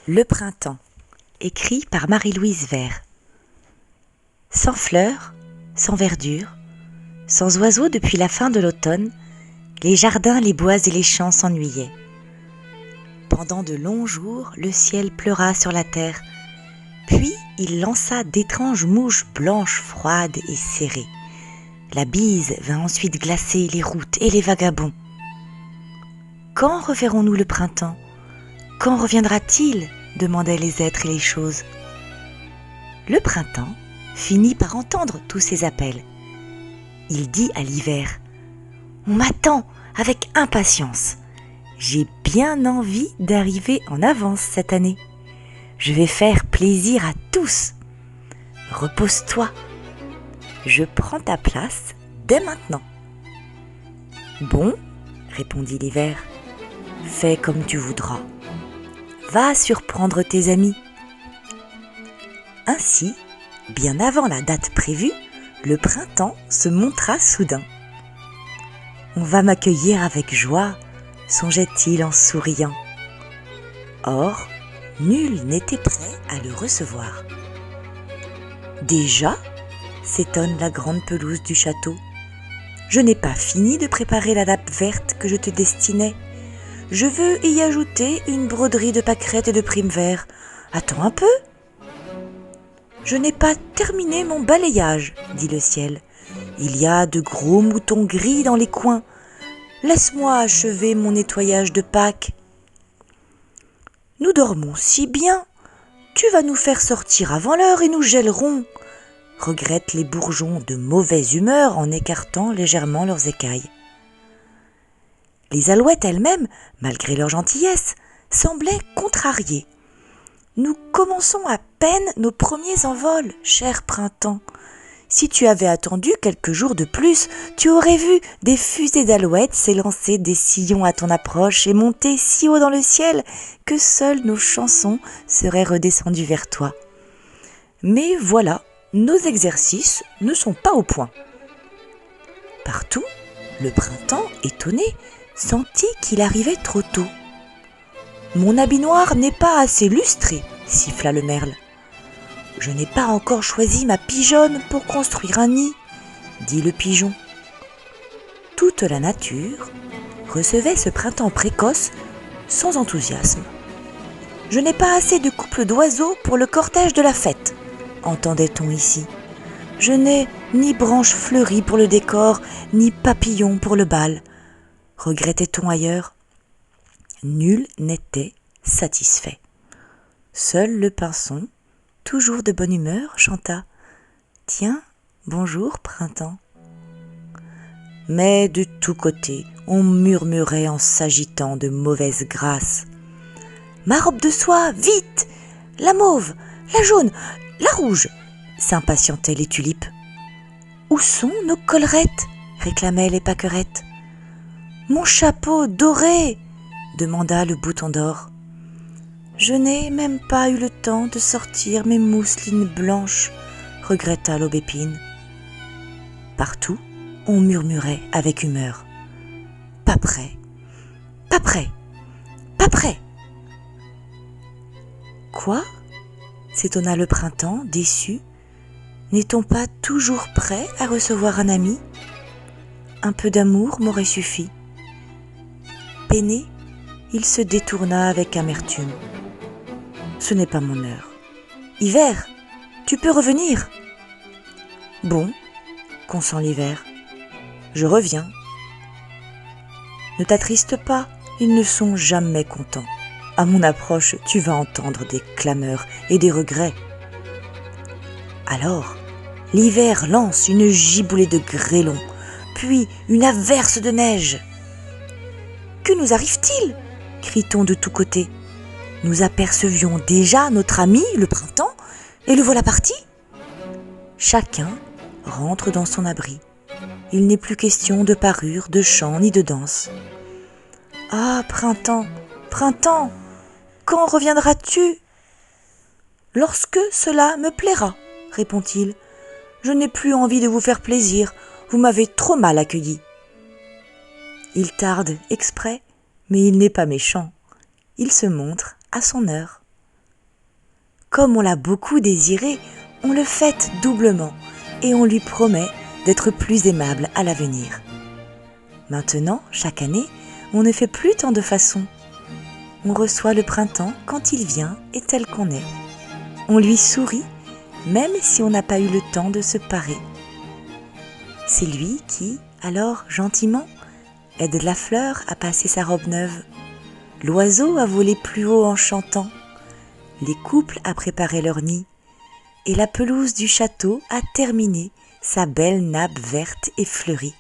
Le printemps, écrit par Marie-Louise Vert. Sans fleurs, sans verdure, sans oiseaux depuis la fin de l'automne, les jardins, les bois et les champs s'ennuyaient. Pendant de longs jours, le ciel pleura sur la terre, puis il lança d'étranges mouches blanches, froides et serrées. La bise vint ensuite glacer les routes et les vagabonds. Quand reverrons-nous le printemps ? Quand reviendra-t-il ? Demandaient les êtres et les choses. Le printemps finit par entendre tous ces appels. Il dit à l'hiver : « On m'attend avec impatience. J'ai bien envie d'arriver en avance cette année. Je vais faire plaisir à tous. Repose-toi. Je prends ta place dès maintenant. » « Bon, » répondit l'hiver, « fais comme tu voudras. Va surprendre tes amis. » Ainsi, bien avant la date prévue, le printemps se montra soudain. « On va m'accueillir avec joie, » songeait-il en souriant. Or, nul n'était prêt à le recevoir. « Déjà ?» s'étonne la grande pelouse du château. « Je n'ai pas fini de préparer la nappe verte que je te destinais. Je veux y ajouter une broderie de pâquerettes et de primevères. Attends un peu. » « Je n'ai pas terminé mon balayage, » dit le ciel. « Il y a de gros moutons gris dans les coins. Laisse-moi achever mon nettoyage de Pâques. »« Nous dormons si bien. Tu vas nous faire sortir avant l'heure et nous gèlerons, » regrettent les bourgeons de mauvaise humeur en écartant légèrement leurs écailles. Les alouettes elles-mêmes, malgré leur gentillesse, semblaient contrariées. « Nous commençons à peine nos premiers envols, cher printemps. Si tu avais attendu quelques jours de plus, tu aurais vu des fusées d'alouettes s'élancer des sillons à ton approche et monter si haut dans le ciel que seules nos chansons seraient redescendues vers toi. Mais voilà, nos exercices ne sont pas au point. » Partout, le printemps, étonné, sentit qu'il arrivait trop tôt. « Mon habit noir n'est pas assez lustré, » siffla le merle. « Je n'ai pas encore choisi ma pigeonne pour construire un nid, » dit le pigeon. Toute la nature recevait ce printemps précoce sans enthousiasme. « Je n'ai pas assez de couples d'oiseaux pour le cortège de la fête, » entendait-on ici. « Je n'ai ni branches fleuries pour le décor, ni papillons pour le bal, » regrettait-on ailleurs. Nul n'était satisfait. Seul le pinson, toujours de bonne humeur, chanta « Tiens, bonjour printemps !» Mais de tous côtés, on murmurait en s'agitant de mauvaise grâce. « Ma robe de soie, vite ! La mauve, la jaune, la rouge !» s'impatientaient les tulipes. « Où sont nos collerettes ?» réclamaient les pâquerettes. « Mon chapeau doré !» demanda le bouton d'or. « Je n'ai même pas eu le temps de sortir mes mousselines blanches, » regretta l'aubépine. Partout, on murmurait avec humeur. « Pas prêt, pas prêt, pas prêt !» « Quoi ?» s'étonna le printemps, déçu. « N'est-on pas toujours prêt à recevoir un ami ? Un peu d'amour m'aurait suffi. » Peiné, il se détourna avec amertume. « Ce n'est pas mon heure. Hiver, tu peux revenir. »« Bon, » consent l'hiver, « je reviens. » Ne t'attriste pas, ils ne sont jamais contents. À mon approche, tu vas entendre des clameurs et des regrets. Alors, l'hiver lance une giboulée de grêlons, puis une averse de neige. « Que nous arrive-t-il » crie-t-on de tous côtés. Nous apercevions déjà notre ami, le printemps, et le voilà parti. Chacun rentre dans son abri. Il n'est plus question de parure, de chant ni de danse. « Ah, printemps, printemps, quand reviendras-tu ? » ?»« Lorsque cela me plaira, » répond-il. « Je n'ai plus envie de vous faire plaisir, vous m'avez trop mal accueilli. » Il tarde exprès, mais il n'est pas méchant. Il se montre à son heure. comme on l'a beaucoup désiré, on le fête doublement et on lui promet d'être plus aimable à l'avenir. Maintenant, chaque année, on ne fait plus tant de façons. On reçoit le printemps quand il vient et tel qu'on est. On lui sourit, même si on n'a pas eu le temps de se parer. C'est lui qui, alors, gentiment, aide la fleur à passer sa robe neuve, l'oiseau à voler plus haut en chantant, les couples à préparer leur nid, et la pelouse du château à terminer sa belle nappe verte et fleurie.